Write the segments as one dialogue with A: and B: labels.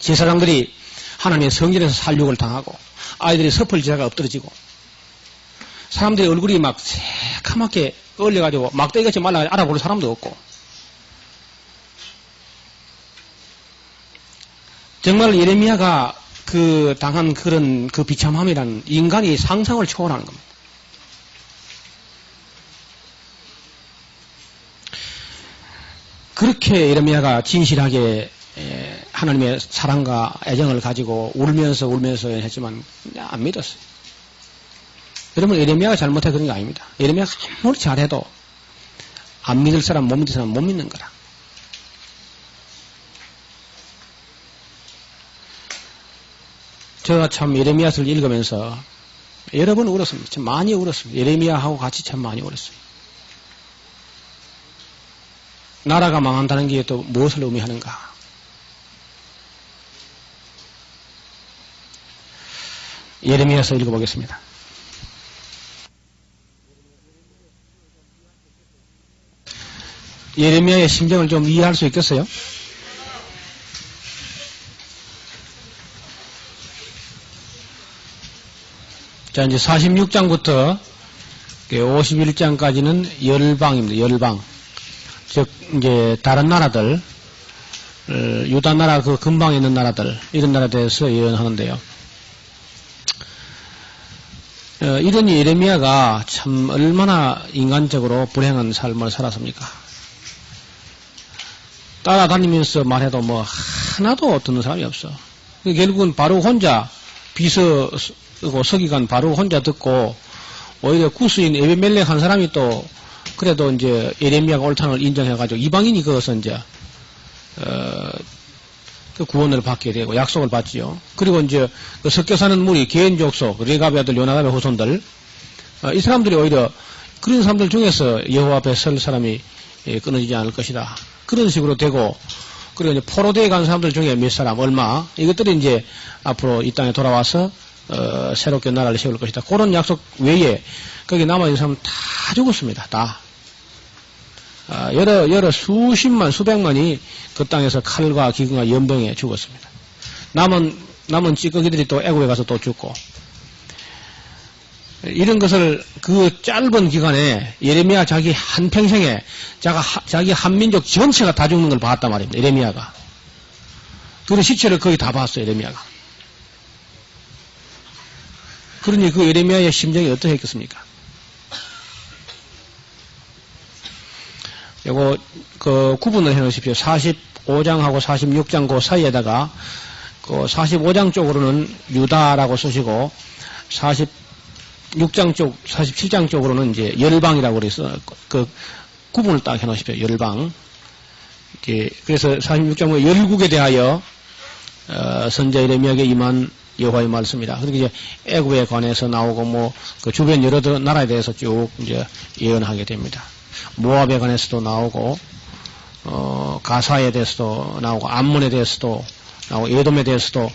A: 제사장들이 하나님의 성전에서 살육을 당하고 아이들이 섭을 지다가 엎드러지고 사람들의 얼굴이 막 새카맣게 얼려가지고 막대기같이 말라가지고 알아보는 사람도 없고 정말 예레미야가 그 당한 그런 그 비참함이란 인간이 상상을 초월하는 겁니다. 그렇게 예레미야가 진실하게 하나님의 사랑과 애정을 가지고 울면서 했지만 안 믿었어요. 여러분 예레미야가 잘못해 그런 게 아닙니다. 예레미야가 아무리 잘해도 안 믿을 사람 못 믿을 사람 못 믿는 거라. 제가 참 예레미야서를 읽으면서 여러 번 울었습니다. 참 많이 울었습니다. 예레미야하고 같이 참 많이 울었어요. 나라가 망한다는 게 또 무엇을 의미하는가? 예레미야서 읽어보겠습니다. 예레미야의 심정을 좀 이해할 수 있겠어요? 자, 이제 46장부터 51장까지는 열방입니다. 열방. 즉, 이제 다른 나라들, 유다 나라 그 근방에 있는 나라들, 이런 나라에 대해서 예언하는데요. 이런 예레미야가 참 얼마나 인간적으로 불행한 삶을 살았습니까? 따라다니면서 말해도 뭐 하나도 듣는 사람이 없어. 결국은 바로 혼자 비서고 서기관 바로 혼자 듣고 오히려 구스인 에베멜렉 한 사람이 또 그래도 이제 예레미야가 옳다는 걸 인정해가지고 이방인이 그것서 이제 그 구원을 받게 되고 약속을 받지요. 그리고 이제 그 섞여 사는 무리 게인 족속 레갑의 아들 요나답의 후손들 이 사람들이 오히려 그런 사람들 중에서 여호와 앞에 설 사람이 끊어지지 않을 것이다. 그런 식으로 되고 그리고 이제 포로대에 간 사람들 중에 몇 사람 얼마 이것들이 이제 앞으로 이 땅에 돌아와서 새롭게 나라를 세울 것이다. 그런 약속 외에 거기 남아있는 사람은 다 죽었습니다. 다. 여러 수십만, 수백만이 그 땅에서 칼과 기근과 연병에 죽었습니다. 남은 찌꺼기들이 또 애국에 가서 또 죽고. 이런 것을 그 짧은 기간에 예레미야 자기 한평생에 자기 한민족 전체가 다 죽는 걸 봤단 말입니다. 예레미야가. 그런 시체를 거의 다 봤어요. 예레미야가. 그러니 그 예레미야의 심정이 어떠했겠습니까? 요거 그 구분을 해 놓으십시오. 45장하고 46장 그 사이에다가 그 45장 쪽으로는 유다라고 쓰시고 46장 쪽, 47장 쪽으로는 이제 열방이라고 그래서 그 구분을 딱 해 놓으십시오. 열방. 그래서 46장은 열국에 대하여 선자 예레미야에게 임한 여호와의 말씀이다. 그렇게 이제 애굽에 관해서 나오고 뭐 그 주변 여러 나라에 대해서 쭉 이제 예언하게 됩니다. 모압에 관해서도 나오고 가사에 대해서도 나오고 암몬에 대해서도 나오고 에돔에 대해서도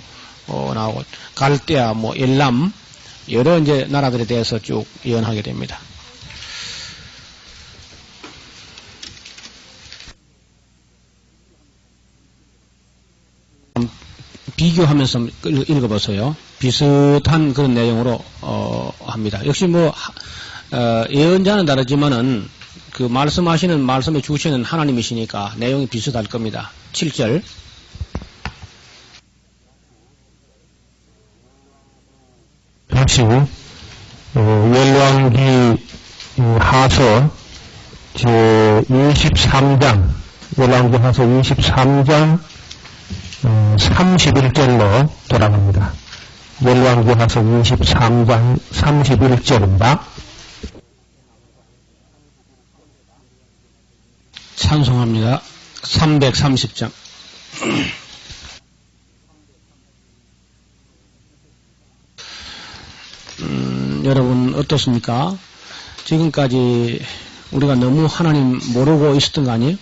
A: 나오고 갈대아 뭐 엘람 여러 이제 나라들에 대해서 쭉 예언하게 됩니다. 비교하면서 읽어보세요. 비슷한 그런 내용으로 합니다. 역시 뭐 예언자는 다르지만은 그 말씀하시는 말씀의 주시는 하나님이시니까 내용이 비슷할 겁니다. 7절
B: 다시 열왕기 하서 제23장 열왕기 하서 23장 31절로 돌아갑니다. 열왕기 하서 23장 31절입니다.
A: 찬송합니다. 330장. 여러분 어떻습니까? 지금까지 우리가 너무 하나님 모르고 있었던 거 아니에요?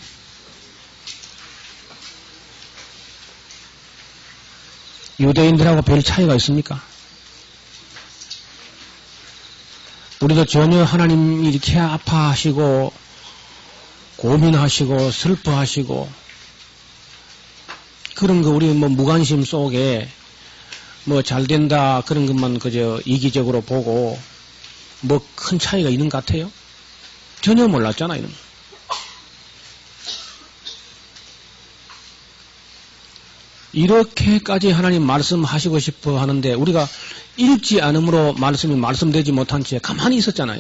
A: 유대인들하고 별 차이가 있습니까? 우리도 전혀 하나님이 이렇게 아파하시고 고민하시고 슬퍼하시고 그런 거 우리 뭐 무관심 속에 뭐 잘 된다 그런 것만 그저 이기적으로 보고 뭐 큰 차이가 있는 것 같아요? 전혀 몰랐잖아요. 이렇게까지 하나님 말씀하시고 싶어 하는데 우리가 읽지 않음으로 말씀이 말씀되지 못한 채 가만히 있었잖아요.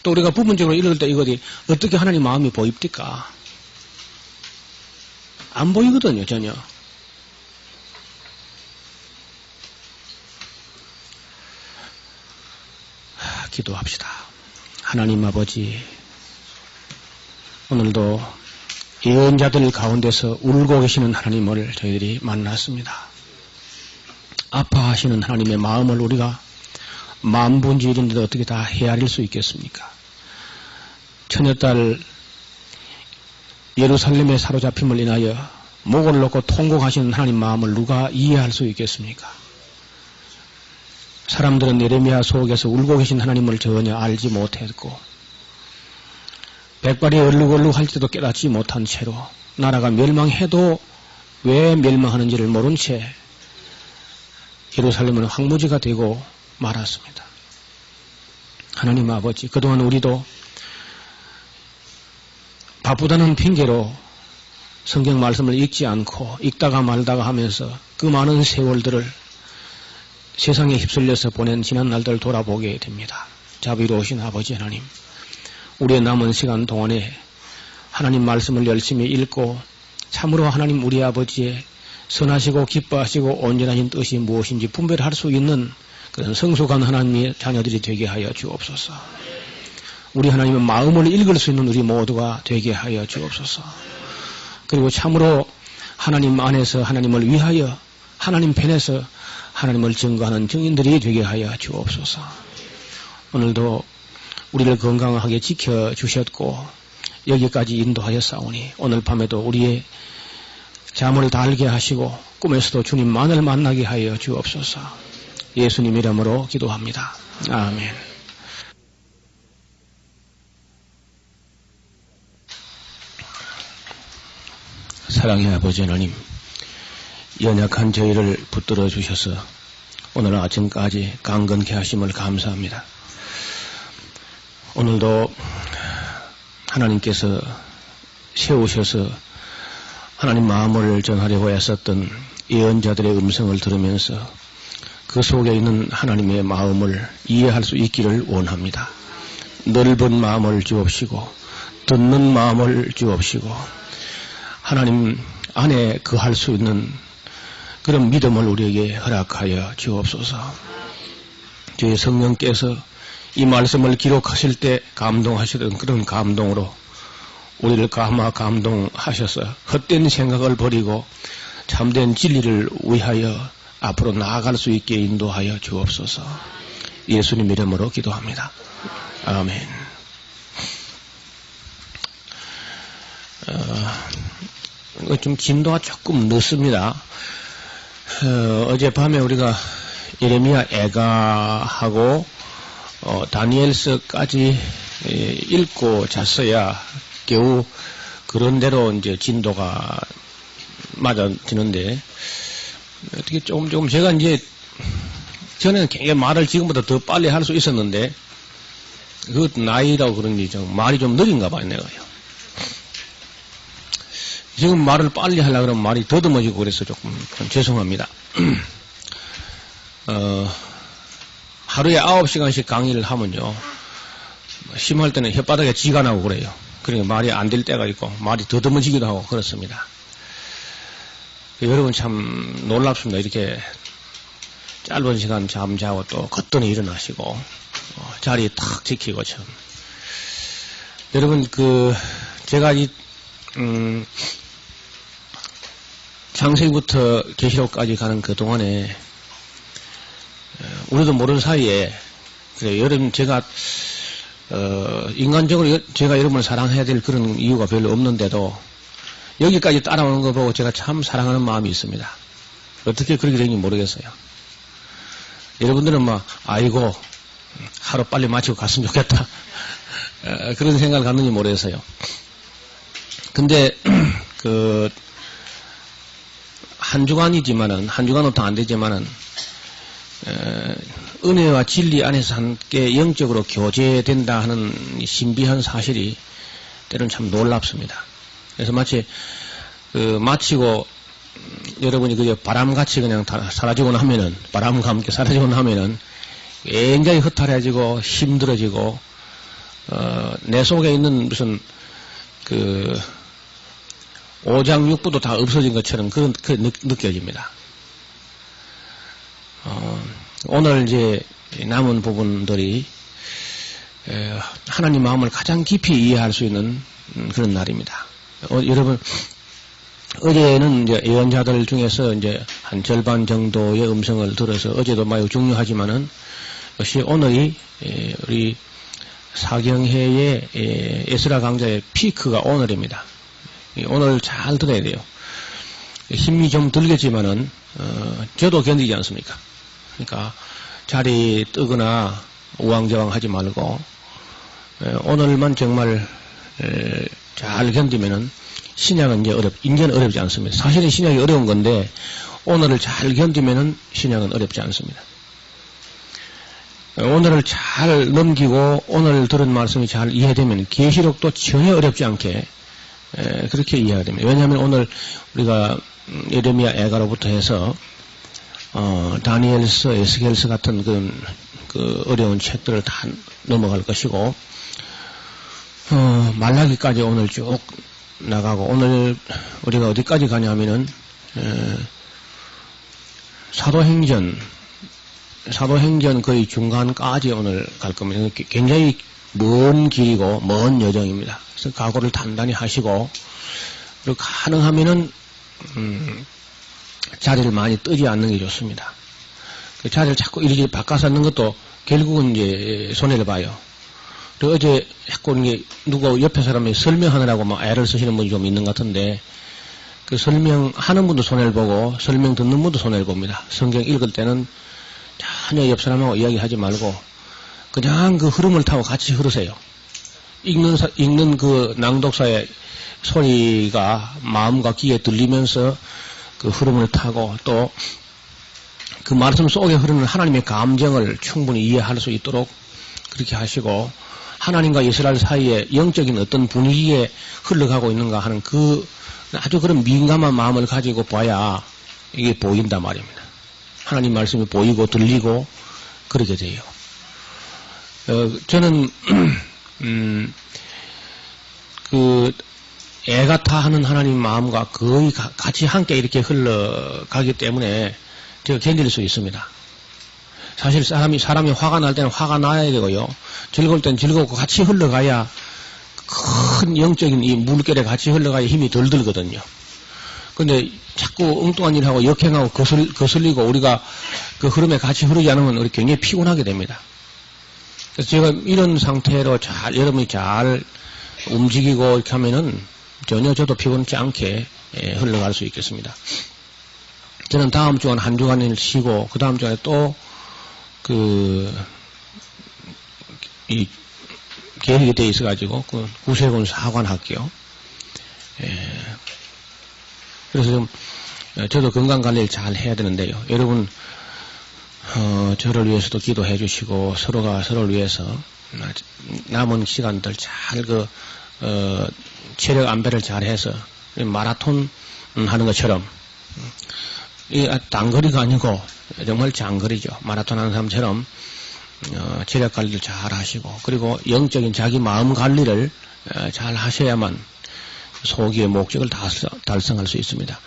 A: 또 우리가 부분적으로 읽을 때 이것이 어떻게 하나님 마음이 보입니까? 안 보이거든요, 전혀. 기도합시다. 하나님 아버지, 오늘도 예언자들 가운데서 울고 계시는 하나님을 저희들이 만났습니다. 아파하시는 하나님의 마음을 우리가 만분지일인데도 어떻게 다 헤아릴 수 있겠습니까? 처녀딸 예루살렘의 사로잡힘을 인하여 목을 놓고 통곡하시는 하나님 마음을 누가 이해할 수 있겠습니까? 사람들은 예레미야 속에서 울고 계신 하나님을 전혀 알지 못했고 백발이 얼룩얼룩할 때도 깨닫지 못한 채로 나라가 멸망해도 왜 멸망하는지를 모른 채 예루살렘은 황무지가 되고 말았습니다. 하나님 아버지, 그동안 우리도 바쁘다는 핑계로 성경 말씀을 읽지 않고 읽다가 말다가 하면서 그 많은 세월들을 세상에 휩쓸려서 보낸 지난 날들을 돌아보게 됩니다. 자비로우신 아버지 하나님, 우리의 남은 시간 동안에 하나님 말씀을 열심히 읽고 참으로 하나님 우리 아버지의 선하시고 기뻐하시고 온전하신 뜻이 무엇인지 분별할 수 있는 그런 성숙한 하나님의 자녀들이 되게 하여 주옵소서. 우리 하나님의 마음을 읽을 수 있는 우리 모두가 되게 하여 주옵소서. 그리고 참으로 하나님 안에서 하나님을 위하여 하나님 편에서 하나님을 증거하는 증인들이 되게 하여 주옵소서. 오늘도 우리를 건강하게 지켜주셨고 여기까지 인도하였사오니 오늘 밤에도 우리의 잠을 달게 하시고 꿈에서도 주님만을 만나게 하여 주옵소서. 예수님 이름으로 기도합니다. 아멘. 사랑의 아버지 하나님, 연약한 저희를 붙들어 주셔서 오늘 아침까지 강건케 하심을 감사합니다. 오늘도 하나님께서 세우셔서 하나님 마음을 전하려고 했었던 예언자들의 음성을 들으면서 그 속에 있는 하나님의 마음을 이해할 수 있기를 원합니다. 넓은 마음을 주옵시고 듣는 마음을 주옵시고 하나님 안에 거할 수 있는 그런 믿음을 우리에게 허락하여 주옵소서. 저희 성령께서 이 말씀을 기록하실 때 감동하시던 그런 감동으로 우리를 감동하셔서 헛된 생각을 버리고 참된 진리를 위하여 앞으로 나아갈 수 있게 인도하여 주옵소서. 예수님 이름으로 기도합니다. 아멘. 좀 진도가 조금 늦습니다. 어젯밤에 우리가 예레미야 애가하고 다니엘서까지 읽고 잤어야 겨우 그런 대로 이제 진도가 맞아지는데 어떻게 조금 제가 이제 전에는 굉장히 말을 지금보다 더 빨리 할 수 있었는데 그것도 나이라고 그런지 좀 말이 좀 느린가 봐요, 내가요. 지금 말을 빨리 하려고 그러면 말이 더듬어지고 그래서 조금 죄송합니다. 하루에 9시간씩 강의를 하면요. 심할 때는 혓바닥에 쥐가 나고 그래요. 그러니까 말이 안 될 때가 있고 말이 더듬어지기도 하고 그렇습니다. 여러분 참 놀랍습니다. 이렇게 짧은 시간 잠자고 또 거뜬히 일어나시고 자리 탁 지키고 참. 여러분 제가 창세기부터 계시록까지 가는 그 동안에 우리도 모르는 사이에 그래 여러분 제가 인간적으로 제가 여러분을 사랑해야 될 그런 이유가 별로 없는데도 여기까지 따라오는 거 보고 제가 참 사랑하는 마음이 있습니다. 어떻게 그렇게 되는지 모르겠어요. 여러분들은 아이고 하루 빨리 마치고 갔으면 좋겠다 그런 생각을 갖는지 모르겠어요. 근데 한 주간이지만은, 한 주간은 더 안 되지만은, 은혜와 진리 안에서 함께 영적으로 교제된다 하는 신비한 사실이 때로는 참 놀랍습니다. 그래서 마치, 마치고, 여러분이 그저 바람같이 그냥 다 사라지고 나면은, 바람과 함께 사라지고 나면은, 굉장히 허탈해지고, 힘들어지고, 내 속에 있는 무슨, 오장육부도 다 없어진 것처럼 느껴집니다. 오늘 이제 남은 부분들이 하나님 마음을 가장 깊이 이해할 수 있는 그런 날입니다. 여러분, 어제는 이제 예언자들 중에서 이제 한 절반 정도의 음성을 들어서 어제도 매우 중요하지만은 역시 오늘이 우리 사경회의 에스라 강좌의 피크가 오늘입니다. 오늘 잘 들어야 돼요. 힘이 좀 들겠지만은 저도 견디지 않습니까? 그러니까 자리 뜨거나 우왕좌왕 하지 말고 오늘만 정말 잘 견디면은 신약은 이제는 어렵지 않습니다. 사실은 신약이 어려운 건데 오늘을 잘 견디면은 신약은 어렵지 않습니다. 오늘을 잘 넘기고 오늘 들은 말씀이 잘 이해되면 계시록도 전혀 어렵지 않게 그렇게 이해가 됩니다. 왜냐하면 오늘 우리가 예레미야 애가로부터 해서 다니엘서, 에스겔서 같은 그 어려운 책들을 다 넘어갈 것이고 말라기까지 오늘 쭉 나가고 오늘 우리가 어디까지 가냐면은 사도행전 거의 중간까지 오늘 갈 겁니다. 굉장히 먼 길이고 먼 여정입니다. 그래서 각오를 단단히 하시고 그리고 가능하면은 자리를 많이 뜨지 않는 게 좋습니다. 그 자리를 자꾸 이리저리 바꿔서 하는 것도 결국은 이제 손해를 봐요. 그리고 어제 자꾸 이게 누가 옆에 사람이 설명하느라고 막 애를 쓰시는 분이 좀 있는 것 같은데 그 설명하는 분도 손해를 보고 설명 듣는 분도 손해를 봅니다. 성경 읽을 때는 전혀 옆 사람하고 이야기하지 말고 그냥 그 흐름을 타고 같이 흐르세요. 읽는 그 낭독사의 소리가 마음과 귀에 들리면서 그 흐름을 타고 또 그 말씀 속에 흐르는 하나님의 감정을 충분히 이해할 수 있도록 그렇게 하시고 하나님과 이스라엘 사이에 영적인 어떤 분위기에 흘러가고 있는가 하는 그 아주 그런 민감한 마음을 가지고 봐야 이게 보인단 말입니다. 하나님 말씀이 보이고 들리고 그렇게 돼요. 저는 그 애같아 하는 하나님 마음과 거의 같이 함께 이렇게 흘러가기 때문에 제가 견딜 수 있습니다. 사실 사람이 화가 날 때는 화가 나야 되고요. 즐거울 때는 즐겁고 같이 흘러가야 큰 영적인 이 물결에 같이 흘러가야 힘이 덜 들거든요. 근데 자꾸 엉뚱한 일 하고 역행하고 거슬리고 우리가 그 흐름에 같이 흐르지 않으면 우리 굉장히 피곤하게 됩니다. 그래서 제가 이런 상태로 여러분이 잘 움직이고 이렇게 하면은 전혀 저도 피곤치 않게 흘러갈 수 있겠습니다. 저는 다음 주간 한 주간을 쉬고 그 다음 주간에 또 이 계획이 돼 있어가지고 그 구세군 사관학교. 그래서 좀 저도 건강 관리를 잘 해야 되는데요. 여러분 저를 위해서도 기도해 주시고 서로가 서로를 위해서 남은 시간들 잘 체력 안배를 잘 해서 마라톤 하는 것처럼 이 단거리가 아니고 정말 장거리죠. 마라톤 하는 사람처럼 체력 관리를 잘 하시고 그리고 영적인 자기 마음 관리를 잘 하셔야만 소기의 목적을 달성할 수 있습니다.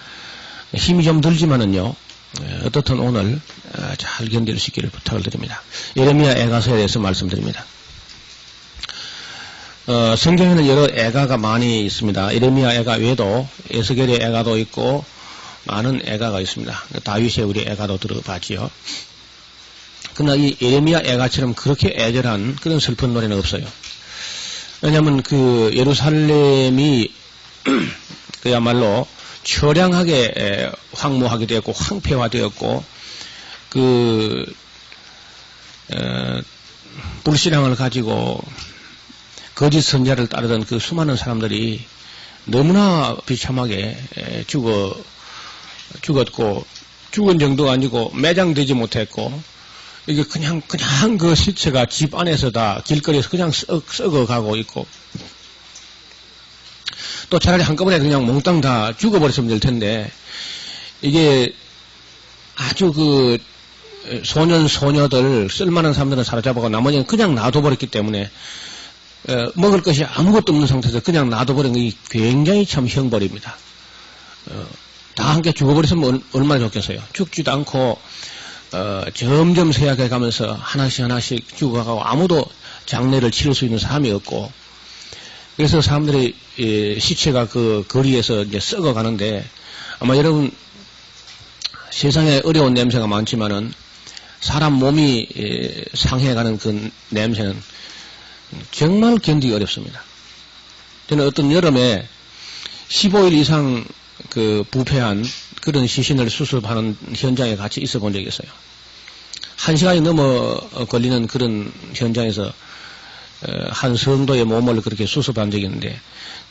A: 힘이 좀 들지만은요. 어떻든 오늘 잘 견딜 수 있기를 부탁을 드립니다. 예레미야 애가서에 대해서 말씀드립니다. 성경에는 여러 애가가 많이 있습니다. 예레미야 애가 외에도 에스겔의 애가도 있고 많은 애가가 있습니다. 다윗의 우리 애가도 들어봤지요. 그러나 이 예레미야 애가처럼 그렇게 애절한 그런 슬픈 노래는 없어요. 왜냐하면 그 예루살렘이 그야말로 처량하게 황무하게 되었고 황폐화되었고 불신앙을 가지고 거짓 선자를 따르던 그 수많은 사람들이 너무나 비참하게 죽었고, 죽은 정도가 아니고 매장되지 못했고, 이게 그냥 그 시체가 집 안에서 다 길거리에서 그냥 썩어가고 있고, 또 차라리 한꺼번에 그냥 몽땅 다 죽어버렸으면 될 텐데, 이게 아주 소녀들, 쓸만한 사람들은 사로잡아고 나머지는 그냥 놔둬버렸기 때문에, 먹을 것이 아무것도 없는 상태에서 그냥 놔둬버린 게 굉장히 참 형벌입니다. 다 함께 죽어버렸으면 얼마나 좋겠어요. 죽지도 않고, 점점 쇠약해 가면서 하나씩 죽어가고 아무도 장례를 치를 수 있는 사람이 없고, 그래서 사람들이, 시체가 그 거리에서 이제 썩어가는데, 아마 여러분, 세상에 어려운 냄새가 많지만은, 사람 몸이 상해가는 그 냄새는 정말 견디기 어렵습니다. 저는 어떤 여름에 15일 이상 부패한 그런 시신을 수습하는 현장에 같이 있어 본 적이 있어요. 1시간이 넘어 걸리는 그런 현장에서 한 성도의 몸을 그렇게 수습한 적이 있는데,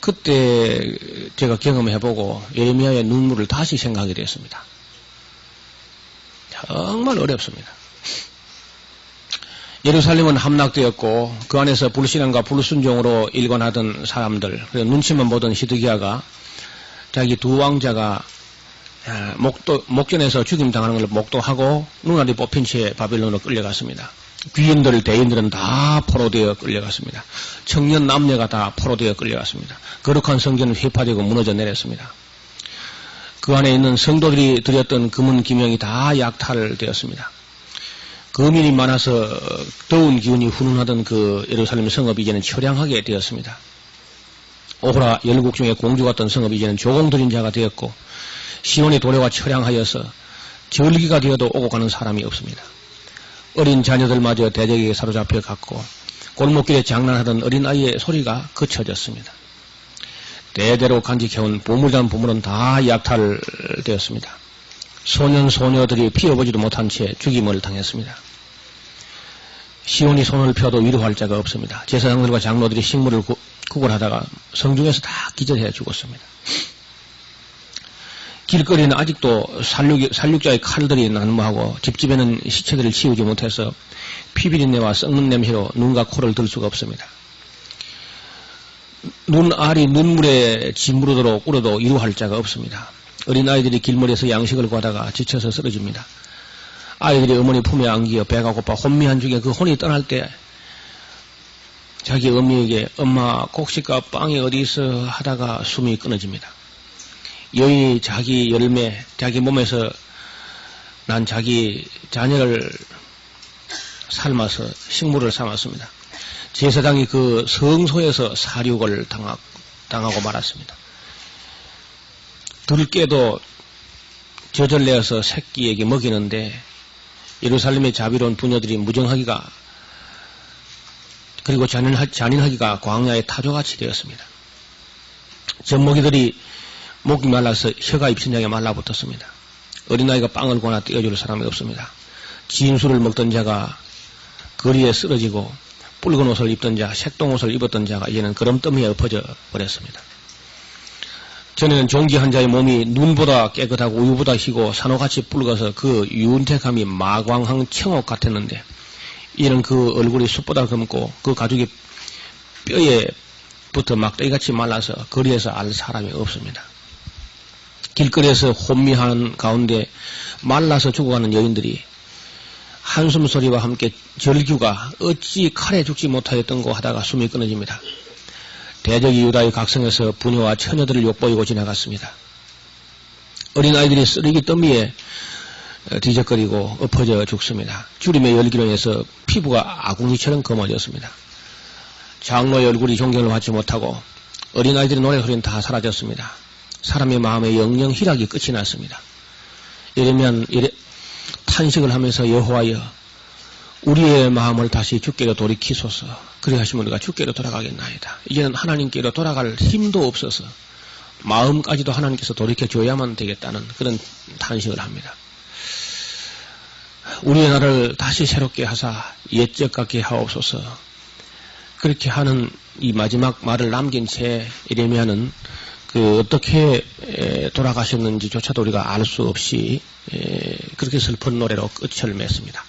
A: 그때 제가 경험해보고 예레미야의 눈물을 다시 생각하게 됐습니다. 정말 어렵습니다. 예루살렘은 함락되었고 그 안에서 불신앙과 불순종으로 일관하던 사람들, 그리고 눈치만 보던 히드기야가 자기 두 왕자가 목전에서 죽임당하는 걸 목도하고 눈알이 뽑힌 채 바빌론으로 끌려갔습니다. 귀인들, 대인들은 다 포로되어 끌려갔습니다. 청년 남녀가 다 포로되어 끌려갔습니다. 거룩한 성전은 휘파되고 무너져 내렸습니다. 그 안에 있는 성도들이 드렸던 금은 기명이 다 약탈되었습니다. 거민이 많아서 더운 기운이 훈훈하던 그 예루살렘 성읍이 이제는 처량하게 되었습니다. 오호라 열국 중에 공주 같던 성읍이 이제는 조공들인 자가 되었고, 시온의 도래가 처량하여서 절기가 되어도 오고 가는 사람이 없습니다. 어린 자녀들마저 대적에게 사로잡혀 갔고, 골목길에 장난하던 어린아이의 소리가 그쳐졌습니다. 대대로 간직해온 보물단 보물은 다 약탈되었습니다. 소년들이 피어보지도 못한 채 죽임을 당했습니다. 시온이 손을 펴도 위로할 자가 없습니다. 제사장들과 장로들이 식물을 구걸하다가 성중에서 다 기절해 죽었습니다. 길거리는 아직도 살육자의 칼들이 난무하고 집집에는 시체들을 치우지 못해서 피비린내와 썩는 냄새로 눈과 코를 들 수가 없습니다. 눈알이 눈물에 짓무르도록 울어도 위로할 자가 없습니다. 어린아이들이 길머리에서 양식을 구하다가 지쳐서 쓰러집니다. 아이들이 어머니 품에 안기어 배가 고파 혼미한 중에 그 혼이 떠날 때 자기 어미에게 엄마 곡식과 빵이 어디 있어 하다가 숨이 끊어집니다. 여인이 자기 열매, 자기 몸에서 난 자기 자녀를 삶아서 식물을 삼았습니다. 제사장이 그 성소에서 사륙을 당하고 말았습니다. 들깨도 젖을 내어서 새끼에게 먹이는데 예루살렘의 자비로운 부녀들이 무정하기가, 그리고 잔인하기가 광야의 타조같이 되었습니다. 젖먹이들이 목이 말라서 혀가 입신장에 말라붙었습니다. 어린아이가 빵을 구하나 떼어줄 사람이 없습니다. 진수를 먹던 자가 거리에 쓰러지고 붉은 옷을 입던 자, 색동옷을 입었던 자가 이제는 거름더미에 엎어져 버렸습니다. 전에는 종기한 자의 몸이 눈보다 깨끗하고 우유보다 희고 산호같이 붉어서 그 윤택함이 마광항 청옥 같았는데, 이는 그 얼굴이 숯보다 검고 그 가죽이 뼈에 붙어 막대기같이 말라서 거리에서 알 사람이 없습니다. 길거리에서 혼미한 가운데 말라서 죽어가는 여인들이 한숨 소리와 함께 절규가 어찌 칼에 죽지 못하였던고 하다가 숨이 끊어집니다. 대적이 유다의 각성에서 부녀와 처녀들을 욕보이고 지나갔습니다. 어린아이들이 쓰레기 더미에 뒤적거리고 엎어져 죽습니다. 주림의 열기로 인해서 피부가 아궁이처럼 검어졌습니다. 장로의 얼굴이 존경을 받지 못하고 어린아이들의 노래소리는 다 사라졌습니다. 사람의 마음에 영영 희락이 끝이 났습니다. 이러면 탄식을 하면서 여호와여, 우리의 마음을 다시 주께로 돌이키소서. 그리 하시면 우리가 주께로 돌아가겠나이다. 이제는 하나님께로 돌아갈 힘도 없어서 마음까지도 하나님께서 돌이켜줘야만 되겠다는 그런 탄식을 합니다. 우리의 나를 다시 새롭게 하사 옛적 같게 하옵소서. 그렇게 하는 이 마지막 말을 남긴 채 예레미야는 어떻게 돌아가셨는지조차도 우리가 알 수 없이 그렇게 슬픈 노래로 끝을 맺습니다.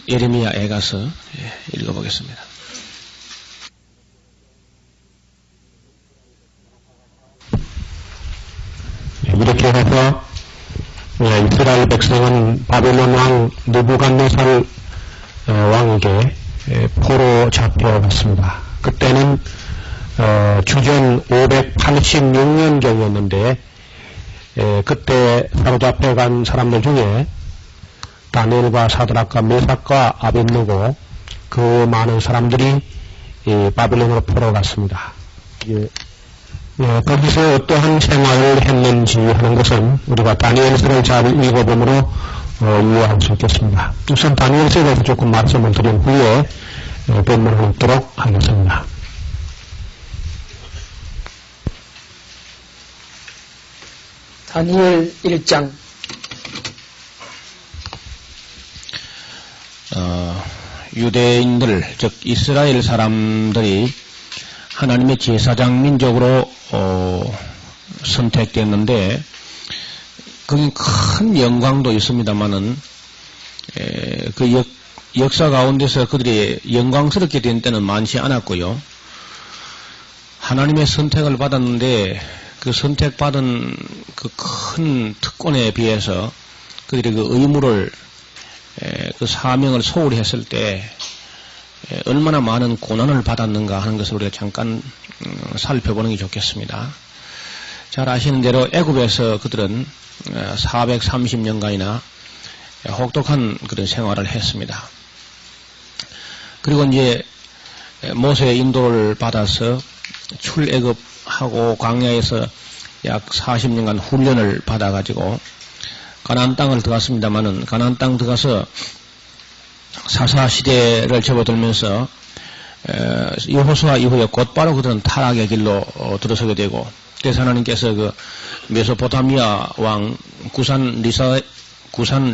A: 예레미야 애가서 읽어보겠습니다.
B: 이렇게 해서 이스라엘 백성은 바벨론 왕 느부갓네살 왕에게 포로 잡혀갔습니다. 그때는 주전 586년경이었는데 그때 사로잡혀간 사람들 중에 다니엘과 사드락과 메삭과 아벳느고 그 많은 사람들이 바벨론으로 포로 갔습니다. 거기서 어떠한 생활을 했는지 하는 것은 우리가 다니엘서를 잘 읽어보므로 이해할 수 있겠습니다. 우선 다니엘서에 대해서 조금 말씀을 드린 후에 본문을 읽도록 하겠습니다.
C: 다니엘 1장
A: 유대인들, 즉 이스라엘 사람들이 하나님의 제사장 민족으로 선택됐는데 거긴 큰 영광도 있습니다만은 그 역사 가운데서 그들이 영광스럽게 된 때는 많지 않았고요. 하나님의 선택을 받았는데 그 선택받은 그 큰 특권에 비해서 그들이 그 의무를 그 사명을 소홀히 했을 때 얼마나 많은 고난을 받았는가 하는 것을 우리가 잠깐 살펴보는 게 좋겠습니다. 잘 아시는 대로 애굽에서 그들은 430년간이나 혹독한 그런 생활을 했습니다. 그리고 이제 모세의 인도를 받아서 출애굽하고 광야에서 약 40년간 훈련을 받아가지고 가나안 땅을 들어갔습니다만은 가나안 땅 들어가서 사사 시대를 접어들면서 여호수아 이후에 곧바로 그들은 타락의 길로 들어서게 되고 그래서 하나님께서 그 메소포타미아 왕 구산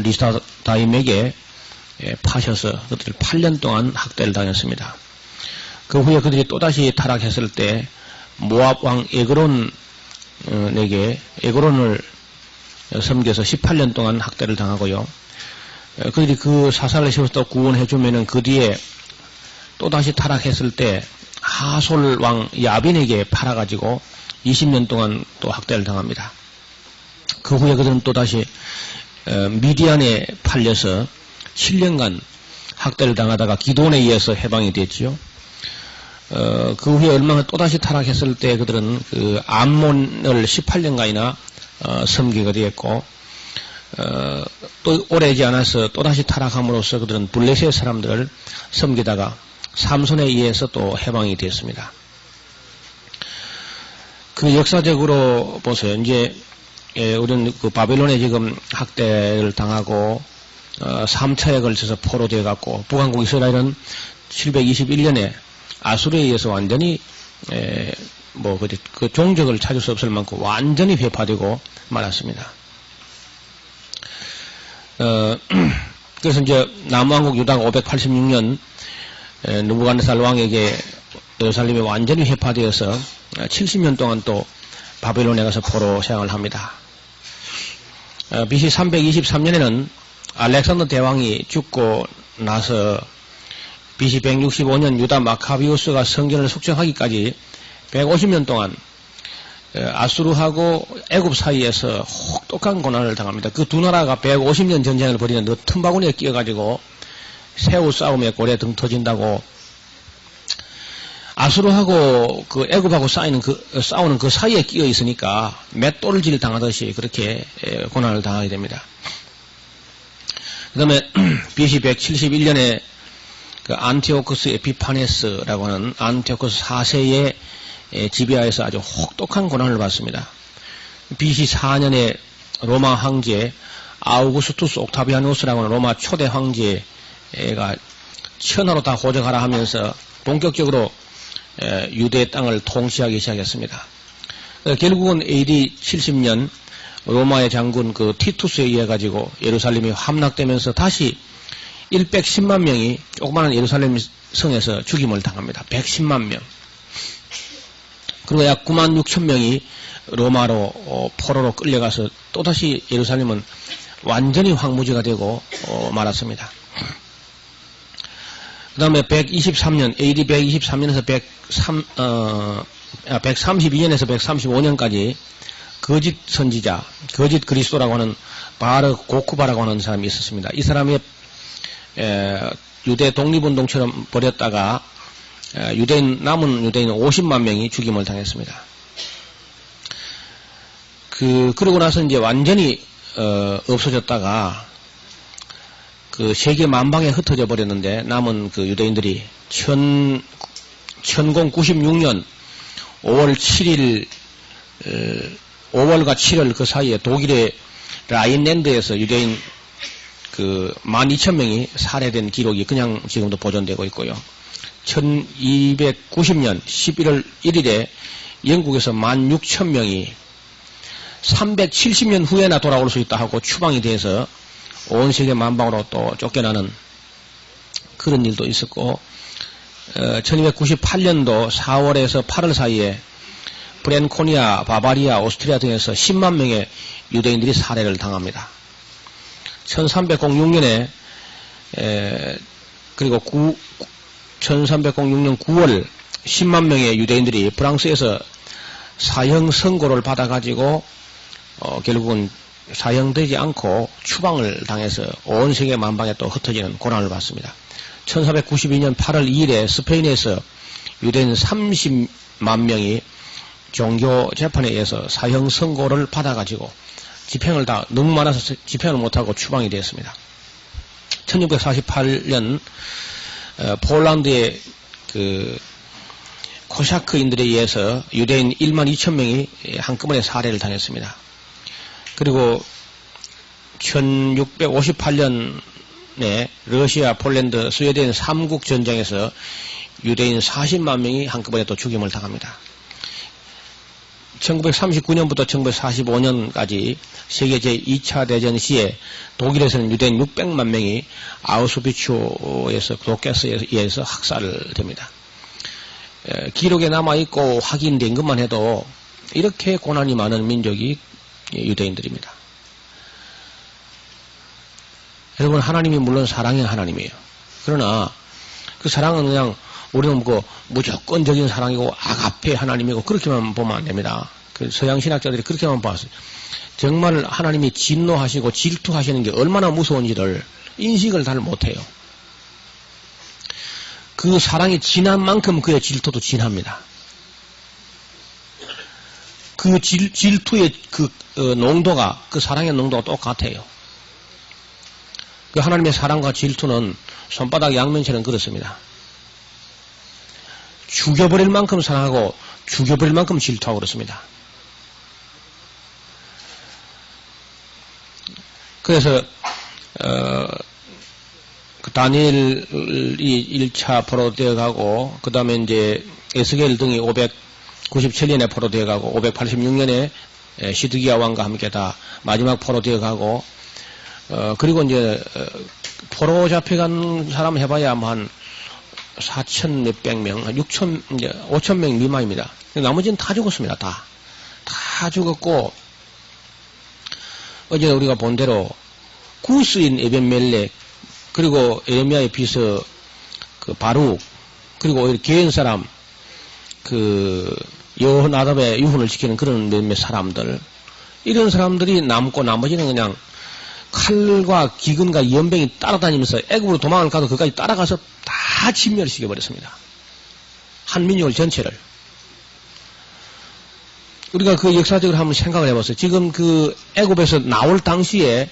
A: 리사다임에게 파셔서 그들을 8년 동안 학대를 당했습니다. 그 후에 그들이 또다시 타락했을 때 모압 왕 에그론을 섬겨서 18년 동안 학대를 당하고요. 그들이 그 사사를 세워서 또 구원해주면은 그 뒤에 또다시 타락했을 때 하솔 왕 야빈에게 팔아가지고 20년 동안 또 학대를 당합니다. 그 후에 그들은 또다시 미디안에 팔려서 7년간 학대를 당하다가 기돈에 의해서 해방이 됐지요. 그 후에 얼마나 또다시 타락했을 때 그들은 그 암몬을 18년간이나 섬기게 되었고 또 오래지 않아서 또다시 타락함으로써 그들은 블레셋 사람들을 섬기다가 삼손에 의해서 또 해방이 되었습니다. 그 역사적으로 보세요. 이제 우리는 그 바벨론에 지금 학대를 당하고 3차에 걸쳐서 포로되어 갖고 북한국 이스라엘은 721년에 아수르에 의해서 완전히 그 종적을 찾을 수 없을 만큼 완전히 회파되고 말았습니다. 그래서 이제 남왕국 유다가 586년 느부갓네살 왕에게 예루살렘이 완전히 회파되어서 70년 동안 또 바벨론에 가서 포로 생활을 합니다. BC 323년에는 알렉산더 대왕이 죽고 나서 BC 165년 유다 마카비우스가 성전을 숙청하기까지 150년 동안 아수르하고 애굽 사이에서 혹독한 고난을 당합니다. 그 두 나라가 150년 전쟁을 벌이는 틈바구니에 끼어가지고 새우 싸움에 고래 등 터진다고 아수르하고 그 애굽하고 싸우는 그 사이에 끼어 있으니까 맷돌질 당하듯이 그렇게 고난을 당하게 됩니다. 그 다음에 BC 171년에 그 안티오코스 에피파네스라고 하는 안티오코스 4세의 지배하에서 아주 혹독한 고난을 받습니다. BC 4년에 로마 황제 아우구스투스 옥타비아누스라고 하는 로마 초대 황제가 천하로 다 호적하라 하면서 본격적으로 유대 땅을 통치하기 시작했습니다. 결국은 AD 70년 로마의 장군 그 티투스에 의해 가지고 예루살렘이 함락되면서 다시 110만 명이 조그마한 예루살렘 성에서 죽임을 당합니다. 110만 명. 그리고 약 9만 6천 명이 로마로 포로로 끌려가서 또다시 예루살렘은 완전히 황무지가 되고 말았습니다. 그 다음에 123년, AD 123년에서 132년에서 135년까지 거짓 선지자, 거짓 그리스도라고 하는 바르 고쿠바라고 하는 사람이 있었습니다. 이 사람이 유대 독립운동처럼 벌였다가 남은 유대인 50만 명이 죽임을 당했습니다. 그러고 나서 이제 완전히 없어졌다가 그 세계 만방에 흩어져 버렸는데 남은 그 유대인들이 1096년 5월 7일 5월과 7월 그 사이에 독일의 라인랜드에서 유대인 그 12,000명이 살해된 기록이 그냥 지금도 보존되고 있고요. 1290년 11월 1일에 영국에서 16,000명이 370년 후에나 돌아올 수 있다 하고 추방이 돼서 온 세계 만방으로 또 쫓겨나는 그런 일도 있었고, 1298년도 4월에서 8월 사이에 프랭코니아, 바바리아, 오스트리아 등에서 10만 명의 유대인들이 살해를 당합니다. 1306년에 그리고 1306년 9월 10만 명의 유대인들이 프랑스에서 사형 선고를 받아가지고 결국은 사형되지 않고 추방을 당해서 온 세계 만방에 또 흩어지는 고난을 받습니다. 1492년 8월 2일에 스페인에서 유대인 30만 명이 종교 재판에 의해서 사형 선고를 받아가지고 집행을 다 너무 많아서 집행을 못하고 추방이 되었습니다. 1648년 폴란드의 그 코샤크인들에 의해서 유대인 1만 2천 명이 한꺼번에 살해를 당했습니다. 그리고 1658년에 러시아, 폴란드, 스웨덴 3국 전쟁에서 유대인 40만 명이 한꺼번에 또 죽임을 당합니다. 1939년부터 1945년까지 세계 제2차 대전 시에 독일에서는 유대인 600만 명이 아우슈비츠에서 독가스에 의해서 학살을 됩니다. 기록에 남아있고 확인된 것만 해도 이렇게 고난이 많은 민족이 유대인들입니다. 여러분, 하나님이 물론 사랑의 하나님이에요. 그러나 그 사랑은 그냥 우리는 무조건적인 사랑이고 아가페 하나님이고 그렇게만 보면 안 됩니다. 그 서양 신학자들이 그렇게만 봤어요. 정말 하나님이 진노하시고 질투하시는 게 얼마나 무서운지를 인식을 잘 못해요. 그 사랑이 진한 만큼 그의 질투도 진합니다. 그 질투의 농도가, 그 사랑의 농도가 똑같아요. 그 하나님의 사랑과 질투는 손바닥 양면처럼 그렇습니다. 죽여버릴 만큼 사랑하고 죽여버릴 만큼 질투하고 그렇습니다. 그래서 그 다니엘이 1차 포로되어 가고 그 다음에 이제 에스겔 등이 597년에 포로되어 가고 586년에 시드기야 왕과 함께 다 마지막 포로되어 가고 그리고 이제 포로 잡혀간 사람 해봐야 한 4천 몇백 명, 6천, 이제 5천 명 미만입니다. 나머지는 다 죽었습니다. 다 죽었고, 어제 우리가 본 대로 구스인 에벤멜렉, 그리고 에레미야의 비서 그 바룩, 그리고 오히려 개인 사람, 그 여호나답의 유훈을 지키는 그런 몇몇 사람들, 이런 사람들이 남고 나머지는 그냥 칼과 기근과 연병이 따라다니면서 애굽으로 도망을 가도 그까지 따라가서 다 진멸시켜버렸습니다. 한 민족을 전체를. 우리가 그 역사적으로 한번 생각을 해봤어요. 지금 그 애굽에서 나올 당시에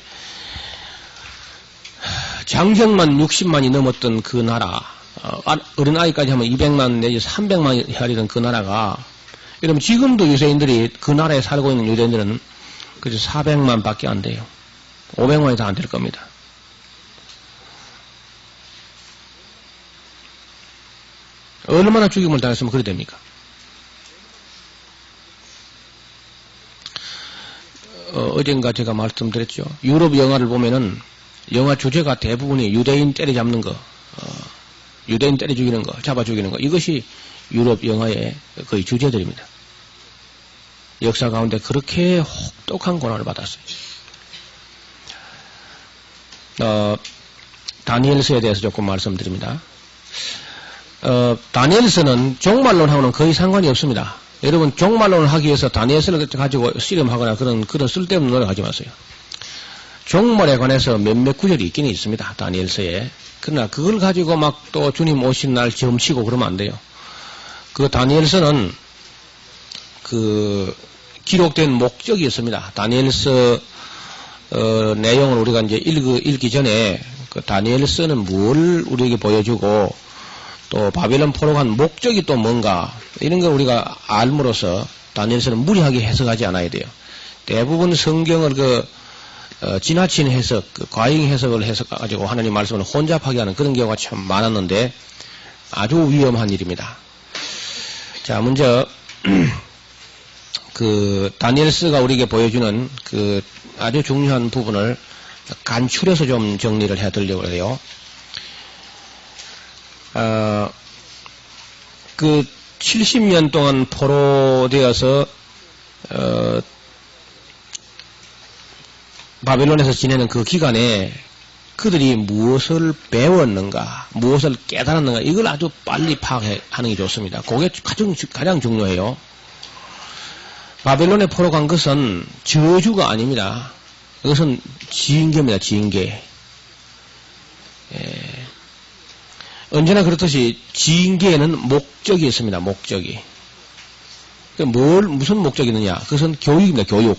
A: 장정만 60만이 넘었던 그 나라, 어린아이까지 하면 200만 내지 300만이 헤아리던 그 나라가, 여러분 지금도 유대인들이 그 나라에 살고 있는 유대인들은 그저 400만 밖에 안 돼요. 500만이 다 안 될 겁니다. 얼마나 죽임을 당했으면 그래 됩니까? 어젠가 제가 말씀드렸죠. 유럽 영화를 보면은 영화 주제가 대부분이 유대인 때려잡는 거, 유대인 때려 죽이는 거, 잡아 죽이는 거, 이것이 유럽 영화의 거의 주제들입니다. 역사 가운데 그렇게 혹독한 고난을 받았어요. 다니엘서에 대해서 조금 말씀드립니다. 다니엘서는 종말론하고는 거의 상관이 없습니다. 여러분 종말론을 하기 위해서 다니엘서를 가지고 씨름하거나 그런 쓸데없는 노력하지 마세요. 종말에 관해서 몇몇 구절이 있긴 있습니다. 다니엘서에. 그러나 그걸 가지고 막 또 주님 오신 날 점치고 그러면 안 돼요. 그 다니엘서는 그 기록된 목적이 있습니다. 다니엘서 내용을 우리가 이제 읽기 전에 그 다니엘서는 뭘 우리에게 보여주고 또 바벨론 포로간 목적이 또 뭔가 이런 걸 우리가 알므로써 다니엘서는 무리하게 해석하지 않아야 돼요. 대부분 성경을 지나친 해석, 과잉 해석을 해석가지고 하나님 말씀을 혼잡하게 하는 그런 경우가 참 많았는데 아주 위험한 일입니다. 자, 먼저 그 다니엘서가 우리에게 보여주는 그 아주 중요한 부분을 간추려서 좀 정리를 해드리려고 해요. 그 70년 동안 포로되어서 바벨론에서 지내는 그 기간에 그들이 무엇을 배웠는가, 무엇을 깨달았는가, 이걸 아주 빨리 파악하는 게 좋습니다. 그게 가장 중요해요. 바벨론에 포로 간 것은 저주가 아닙니다. 이것은 징계입니다, 징계. 언제나 그렇듯이 징계에는 목적이 있습니다, 목적이. 무슨 목적이 있느냐? 그것은 교육입니다, 교육.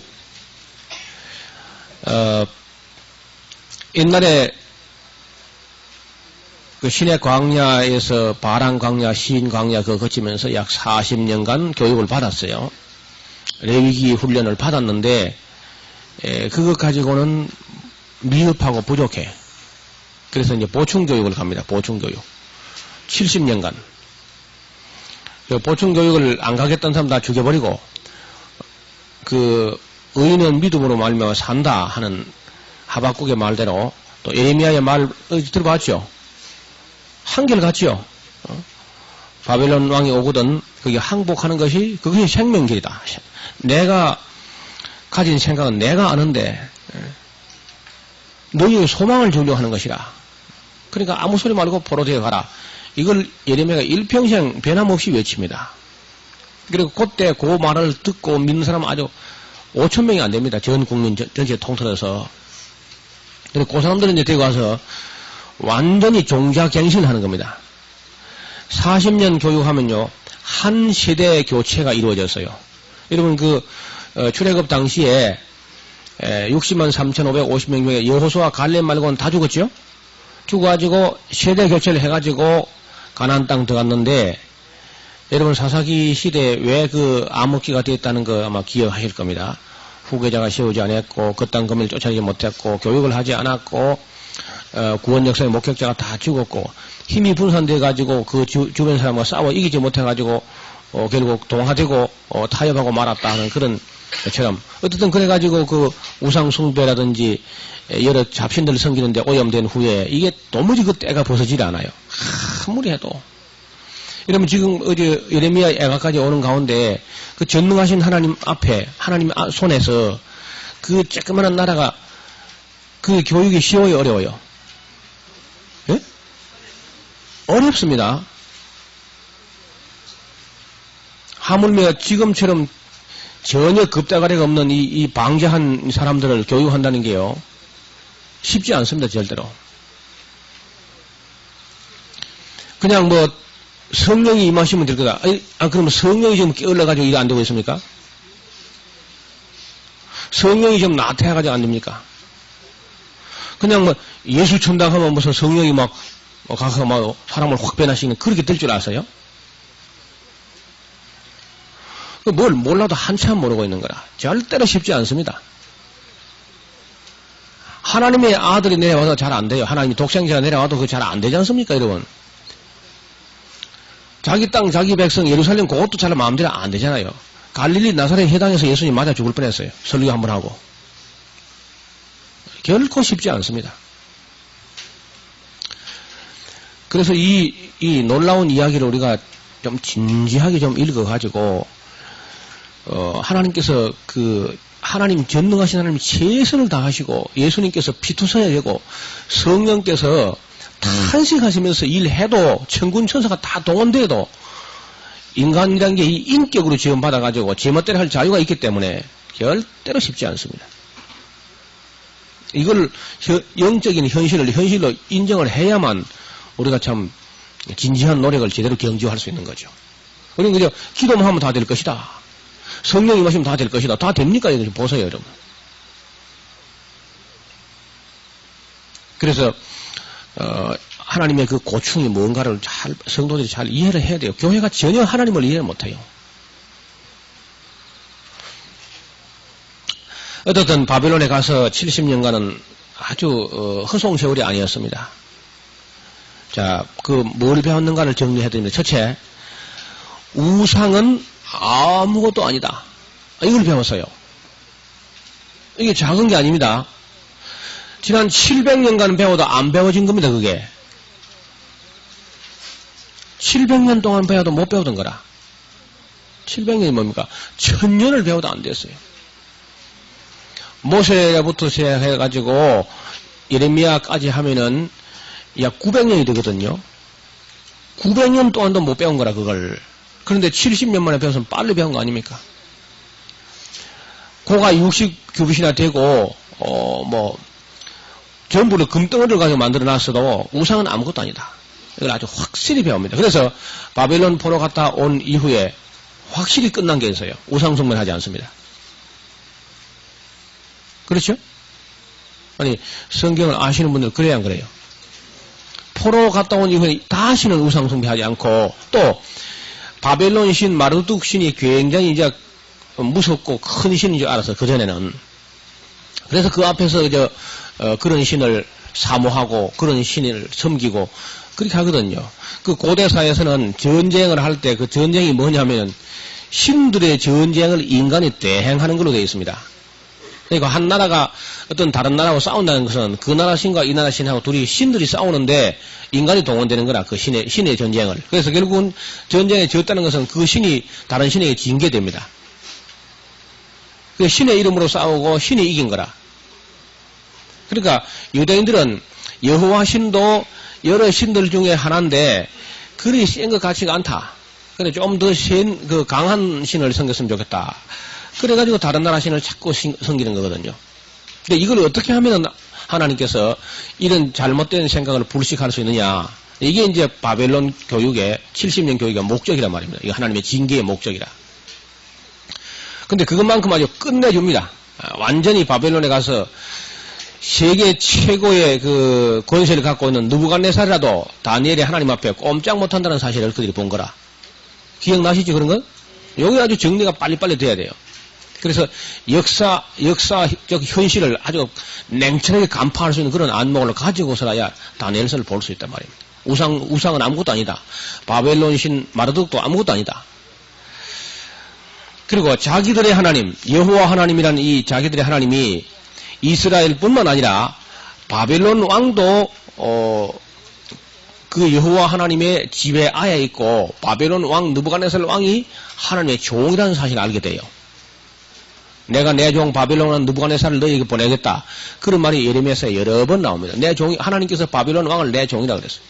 A: 옛날에 그 신의 광야에서 바란 광야, 시인 광야 그거 거치면서 약 40년간 교육을 받았어요. 레위기 훈련을 받았는데 그것 가지고는 미흡하고 부족해. 그래서 이제 보충 교육을 갑니다. 보충 교육. 70년간. 보충 교육을 안 가겠다는 사람 다 죽여버리고 그 의인은 믿음으로 말미암아 산다 하는 하박국의 말대로 또 예레미야의 말 들어봤죠? 한결같지요. 바벨론 왕이 오거든 거기 항복하는 것이 그것이 생명길이다. 내가 가진 생각은 내가 아는데 너희의 소망을 주려고 하는 것이라. 그러니까 아무 소리 말고 포로되어 가라. 이걸 예레미야가 일평생 변함없이 외칩니다. 그리고 그때 그 말을 듣고 믿는 사람은 아주 5,000명이 안 됩니다. 전 국민 전체 통틀어서. 그리고 그 사람들은 이제 데리고 와서 완전히 종자갱신을 하는 겁니다. 40년 교육하면요, 한 세대 교체가 이루어졌어요. 여러분, 출애굽 당시에 60만 3,550명 중에 여호수아 갈렙 말고는 다 죽었죠? 죽어가지고 세대 교체를 해가지고 가나안 땅 들어갔는데, 여러분 사사기 시대에 왜 그 암흑기가 되었다는 거 아마 기억하실 겁니다. 후계자가 세우지 않았고 그 땅 거민을 쫓아내지 못했고 교육을 하지 않았고 구원 역사의 목격자가 다 죽었고 힘이 분산돼 가지고 그 주변 사람과 싸워 이기지 못해 가지고 결국 동화되고 타협하고 말았다 하는 그런 것처럼 어쨌든 그래 가지고 그 우상 숭배라든지 여러 잡신들을 섬기는데 오염된 후에 이게 도무지 그 때가 벗어지지 않아요. 아무리 해도. 이러면 지금 어제 예레미야 애가까지 오는 가운데 그 전능하신 하나님 앞에 하나님 손에서 그 조그마한 나라가 그 교육이 쉬워요, 어려워요? 예? 어렵습니다. 하물며 지금처럼 전혀 급다가리가 없는 이 방자한 사람들을 교육한다는 게요 쉽지 않습니다, 절대로. 그냥 뭐 성령이 임하시면 될 거다. 그러면 성령이 좀 깨어나가지고 이거 안 되고 있습니까? 성령이 좀 나태해가지고 안 됩니까? 그냥 뭐 예수 천당하면 무슨 성령이 막 가서 막 사람을 확 변화시키는 그렇게 될 줄 아세요? 뭘 몰라도 한참 모르고 있는 거라. 절대로 쉽지 않습니다. 하나님의 아들이 내려와도 잘 안 돼요. 하나님이 독생자가 내려와도 그거 잘 안 되지 않습니까, 여러분? 자기 땅, 자기 백성, 예루살렘 그것도 잘 마음대로 안 되잖아요. 갈릴리 나사렛 회당에서 예수님 맞아 죽을 뻔했어요. 설교 한번 하고. 결코 쉽지 않습니다. 그래서 이 놀라운 이야기를 우리가 좀 진지하게 좀 읽어가지고 하나님께서 하나님 전능하신 하나님 최선을 다하시고 예수님께서 피투성이 되고 성령께서 탄식하시면서 일해도 천군 천사가 다 동원돼도 인간이라는 게 이 인격으로 지원받아가지고 제멋대로 할 자유가 있기 때문에 절대로 쉽지 않습니다. 이걸 영적인 현실로 인정을 해야만 우리가 참 진지한 노력을 제대로 경주할 수 있는 거죠. 우리는 그저 기도만 하면 다 될 것이다. 성령이 임하시면 다 될 것이다. 다 됩니까? 이거 좀 보세요, 여러분. 그래서 하나님의 그 고충이 뭔가를 성도들이 잘 이해를 해야 돼요. 교회가 전혀 하나님을 이해를 못해요. 어떻든 바벨론에 가서 70년간은 아주 허송 세월이 아니었습니다. 자, 뭘 배웠는가를 정리해드립니다. 첫째, 우상은 아무것도 아니다. 이걸 배웠어요. 이게 작은 게 아닙니다. 지난 700년간 배워도 안 배워진 겁니다, 그게. 700년 동안 배워도 못 배우던 거라. 700년이 뭡니까? 1000년을 배워도 안 됐어요. 모세부터 시작해가지고 예레미야까지 하면은 약 900년이 되거든요. 900년 동안도 못 배운 거라, 그걸. 그런데 70년 만에 배웠으면 빨리 배운 거 아닙니까? 고가 60규빗이나 되고, 전부를 금덩어리를 가지고 만들어 놨어도 우상은 아무것도 아니다. 이걸 아주 확실히 배웁니다. 그래서 바벨론 포로 갔다 온 이후에 확실히 끝난 게 있어요. 우상숭배를 하지 않습니다. 그렇죠? 아니, 성경을 아시는 분들 그래야 안 그래요? 포로 갔다 온 이후에 다시는 우상숭배하지 않고 또 바벨론 신 마르둑 신이 굉장히 이제 무섭고 큰 신인 줄 알아서 그전에는 그래서 그 앞에서 그런 신을 사모하고 그런 신을 섬기고 그렇게 하거든요. 그 고대사에서는 전쟁을 할 때 그 전쟁이 뭐냐면 신들의 전쟁을 인간이 대행하는 걸로 되어 있습니다. 그러니까 한 나라가 어떤 다른 나라하고 싸운다는 것은 그 나라 신과 이 나라 신하고 둘이 신들이 싸우는데 인간이 동원되는 거라, 그 신의 전쟁을. 그래서 결국은 전쟁에 졌다는 것은 그 신이 다른 신에게 징계됩니다. 그 신의 이름으로 싸우고 신이 이긴 거라. 그러니까 유대인들은 여호와 신도 여러 신들 중에 하나인데 그리 센 것 같지가 않다. 그래 좀 더 강한 신을 섬겼으면 좋겠다. 그래가지고 다른 나라 신을 자꾸 섬기는 거거든요. 근데 이걸 어떻게 하면 하나님께서 이런 잘못된 생각을 불식할 수 있느냐. 이게 이제 바벨론 교육의 70년 교육의 목적이란 말입니다. 이거 하나님의 징계의 목적이라. 근데 그것만큼 아주 끝내줍니다. 완전히 바벨론에 가서 세계 최고의 그 권세를 갖고 있는 느부갓네살이라도 다니엘이 하나님 앞에 꼼짝 못한다는 사실을 그들이 본 거라. 기억나시죠, 그런 건? 여기 아주 정리가 빨리빨리 돼야 돼요. 그래서 역사적 현실을 아주 냉철하게 간파할 수 있는 그런 안목을 가지고서야 다니엘서를 볼 수 있단 말입니다. 우상은 아무것도 아니다. 바벨론 신 마르둑도 아무것도 아니다. 그리고 자기들의 하나님, 여호와 하나님이라는 이 자기들의 하나님이 이스라엘뿐만 아니라 바벨론 왕도 그 여호와 하나님의 지배 아에 있고 바벨론 왕 느부갓네살 왕이 하나님의 종이라는 사실을 알게 돼요. 내가 내 종 바벨론 느부갓네살을 너희에게 보내겠다. 그런 말이 예레미야서에 여러 번 나옵니다. 내 종이 하나님께서 바벨론 왕을 내 종이라 그랬어요.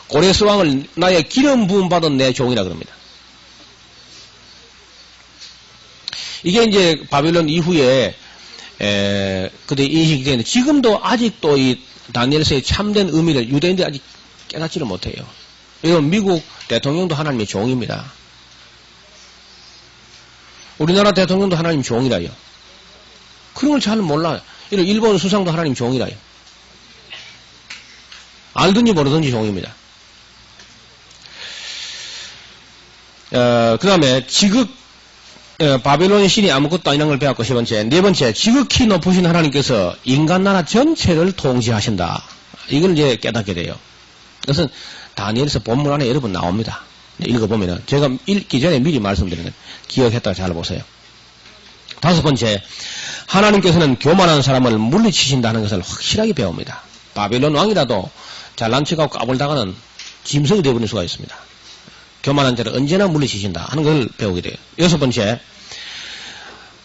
A: 고레스 왕을 나의 기름 부음 받은 내 종이라 그럽니다. 이게 이제 바벨론 이후에 그때 인식이 되는데 지금도 아직도 이 다니엘서의 참된 의미를 유대인들이 아직 깨닫지를 못해요. 이건 미국 대통령도 하나님의 종입니다. 우리나라 대통령도 하나님 종이라요. 그런 걸 잘 몰라요. 이런 일본 수상도 하나님 종이라요. 알든지 모르든지 종입니다. 그 다음에 바벨론의 신이 아무것도 아니라는 걸 배웠고, 세 번째. 네 번째, 지극히 높으신 하나님께서 인간 나라 전체를 통치하신다. 이걸 이제 깨닫게 돼요. 그것은 다니엘서 본문 안에 여러 번 나옵니다. 읽어보면은, 제가 읽기 전에 미리 말씀드리는 건 기억했다가 잘 보세요. 다섯 번째, 하나님께서는 교만한 사람을 물리치신다는 것을 확실하게 배웁니다. 바벨론 왕이라도 잘난 척하고 까불다가는 짐승이 되어버릴 수가 있습니다. 교만한 자를 언제나 물리치신다 하는 걸 배우게 돼요. 6번째,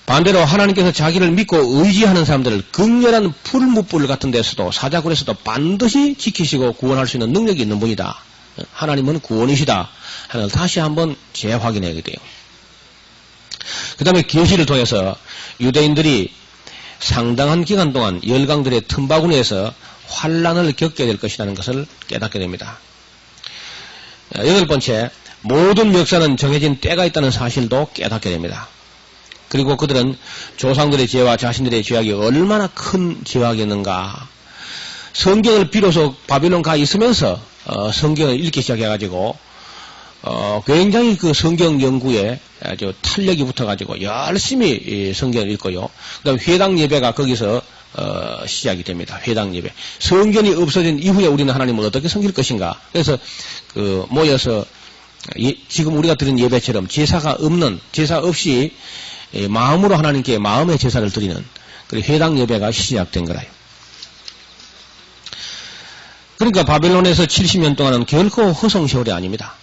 A: 반대로 하나님께서 자기를 믿고 의지하는 사람들을 극렬한 풀무불 같은 데서도 사자굴에서도 반드시 지키시고 구원할 수 있는 능력이 있는 분이다. 하나님은 구원이시다 하는 걸 다시 한번 재확인하게 돼요. 그 다음에 계시를 통해서 유대인들이 상당한 기간 동안 열강들의 틈바구니에서 환란을 겪게 될 것이라는 것을 깨닫게 됩니다. 8번째, 모든 역사는 정해진 때가 있다는 사실도 깨닫게 됩니다. 그리고 그들은 조상들의 죄와 자신들의 죄악이 얼마나 큰 죄악이었는가. 성경을 비로소 바빌론 가 있으면서 성경을 읽기 시작해가지고 굉장히 그 성경 연구에 아주 탄력이 붙어가지고 열심히 성경을 읽고요. 그다음 회당 예배가 거기서 시작이 됩니다. 회당 예배. 성경이 없어진 이후에 우리는 하나님을 어떻게 섬길 것인가. 그래서 모여서 지금 우리가 드린 예배처럼 제사가 없이 마음으로 하나님께 마음의 제사를 드리는 그 회당 예배가 시작된 거라요. 그러니까 바벨론에서 70년 동안은 결코 허송 세월이 아닙니다.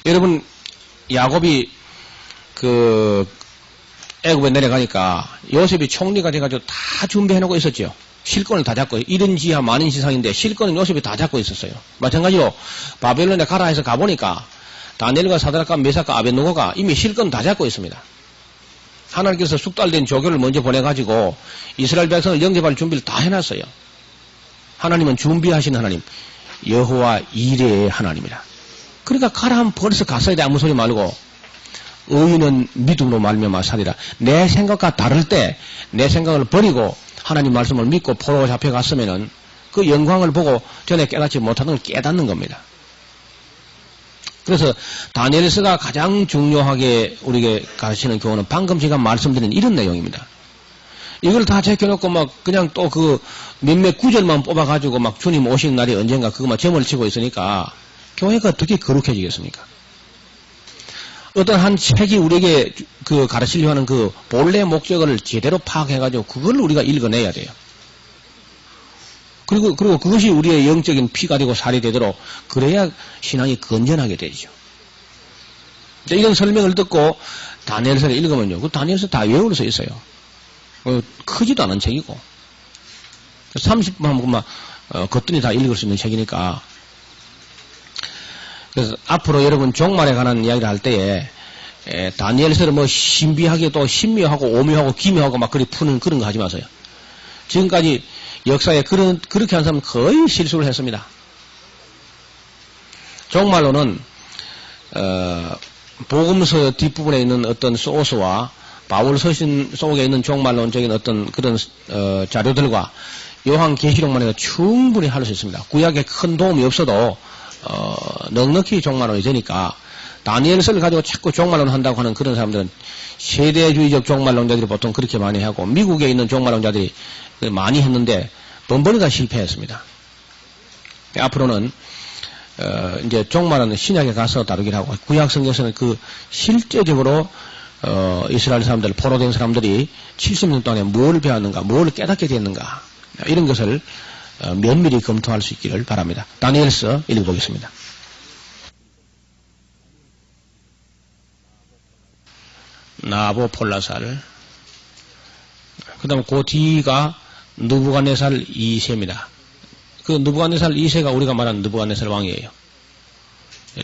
A: 여러분, 야곱이 애굽에 내려가니까 요셉이 총리가 돼가지고 다 준비해놓고 있었죠. 실권을 다 잡고, 1인 지하 만인 지상인데 실권은 요셉이 다 잡고 있었어요. 마찬가지로 바벨론에 가라 해서 가보니까 다니엘과 사드락과 메삭과 아벳느고가 이미 실권 다 잡고 있습니다. 하나님께서 숙달된 조교를 먼저 보내가지고 이스라엘 백성을 영접할 준비를 다 해놨어요. 하나님은 준비하신 하나님, 여호와 이레의 하나님이라. 그러니까 가라 하면 벌써 갔어야 돼. 아무 소리 말고. 의인은 믿음으로 말미암아 살리라. 내 생각과 다를 때 내 생각을 버리고 하나님 말씀을 믿고 포로가 잡혀갔으면은 그 영광을 보고 전에 깨닫지 못하는 걸 깨닫는 겁니다. 그래서 다니엘서가 가장 중요하게 우리에게 가르치는 교훈은 방금 제가 말씀드린 이런 내용입니다. 이걸 다 제껴놓고 막 그냥 또 그 몇몇 구절만 뽑아가지고 막 주님 오시는 날이 언젠가 그것만 점을 치고 있으니까 교회가 어떻게 거룩해지겠습니까? 어떤 한 책이 우리에게 그 가르치려고 하는 그 본래 목적을 제대로 파악해가지고 그걸 우리가 읽어내야 돼요. 그리고 그것이 우리의 영적인 피가 되고 살이 되도록 그래야 신앙이 건전하게 되죠. 이런 설명을 듣고 다니엘서를 읽으면요. 그 다니엘서 다 외우러 써 있어요. 크지도 않은 책이고 30분만 그만 겉돈이 다 읽을 수 있는 책이니까. 그래서 앞으로 여러분 종말에 관한 이야기를 할 때에 다니엘서를 뭐 신비하게 또 신묘하고 오묘하고 기묘하고 막 그리 푸는 그런 거 하지 마세요. 지금까지 역사에 그렇게 한 사람은 거의 실수를 했습니다. 종말로는 복음서 뒷부분에 있는 어떤 소스와 바울 서신 속에 있는 종말론적인 어떤 그런 자료들과 요한계시록만 해도 충분히 할 수 있습니다. 구약에 큰 도움이 없어도 넉넉히 종말론이 되니까 다니엘서를 가지고 자꾸 종말론 한다고 하는 그런 사람들은 세대주의적 종말론자들이 보통 그렇게 많이 하고 미국에 있는 종말론자들이 많이 했는데 번번이 다 실패했습니다. 앞으로는 이제 종말은 신약에 가서 다루기를 하고 구약 성경에서는 그 실제적으로 이스라엘 사람들 포로된 사람들이 70년 동안에 뭘 배웠는가, 뭘 깨닫게 됐는가 이런 것을 면밀히 검토할 수 있기를 바랍니다. 다니엘서 읽어보겠습니다. 나보폴라살, 그 다음 그 뒤가 느부갓네살 2세입니다. 그 느부갓네살 2세가 우리가 말하는 느부갓네살 왕이에요.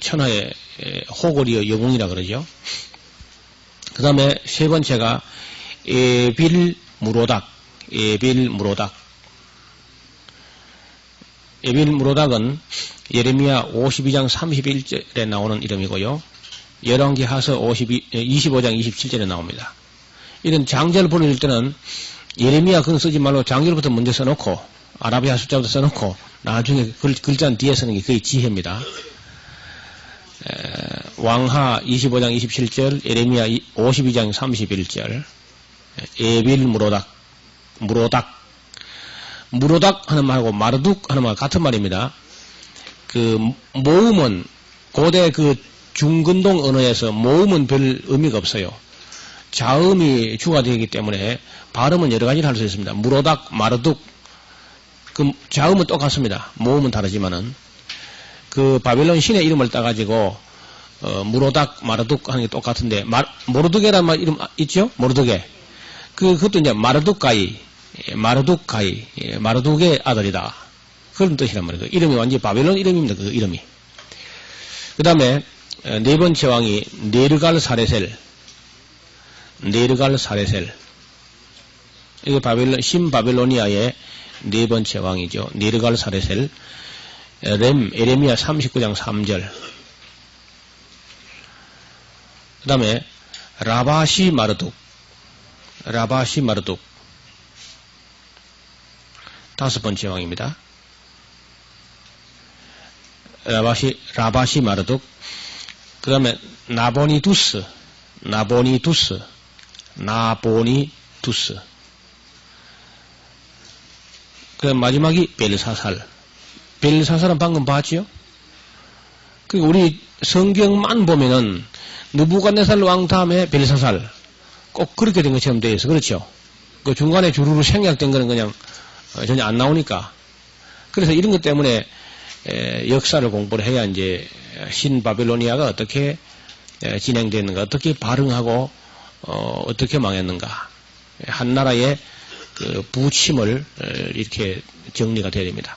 A: 천하의 호골이여 영웅이라 그러죠. 그 다음에 세 번째가 에빌무로닥. 에빌무로닥은 예레미야 52장 31절에 나오는 이름이고요. 열왕기하서 25장 27절에 나옵니다. 이런 장자를 부를 때는 예레미야 그건 쓰지 말고 장자부터 먼저 써놓고 아라비아 숫자부터 써놓고 나중에 글자는 뒤에 쓰는 게 거의 지혜입니다. 왕하 25장 27절, 예레미야 52장 31절, 에빌무로닥, 무로닥 하는 말하고 마르둑 하는 말 같은 말입니다. 그 모음은 고대 그 중근동 언어에서 모음은 별 의미가 없어요. 자음이 주가 되기 때문에 발음은 여러 가지를 할 수 있습니다. 무로닥, 마르둑. 그 자음은 똑같습니다. 모음은 다르지만은 그 바벨론 신의 이름을 따가지고 무로닥, 마르둑 하는 게 똑같은데 모르드게란 말 이름 있죠? 모르드게. 그것도 이제 마르둑가이, 마르둑의 아들이다. 그런 뜻이란 말이에요. 그 이름이 완전히 바벨론 이름입니다. 그 이름이. 그 다음에 네 번째 왕이 네르갈 사레셀. 이게 신바벨로니아의 네 번째 왕이죠. 네르갈 사레셀. 에레미야 39장 3절. 그 다음에 라바시 마르둑. 다섯 번째 왕입니다. 라바시 마르둑. 그 다음에 나보니두스. 그 마지막이 벨사살은 방금 봤지요? 그리고 우리 성경만 보면은 느부갓네살 왕 다음에 벨사살 꼭 그렇게 된 것처럼 되어 있어. 그렇죠? 그 중간에 주르르 생략된 거는 그냥 전혀 안 나오니까. 그래서 이런 것 때문에 역사를 공부를 해야 이제 신바벨로니아가 어떻게 진행됐는가, 어떻게 발흥하고 어떻게 망했는가, 한 나라의 그 부침을 이렇게 정리가 되어야 됩니다.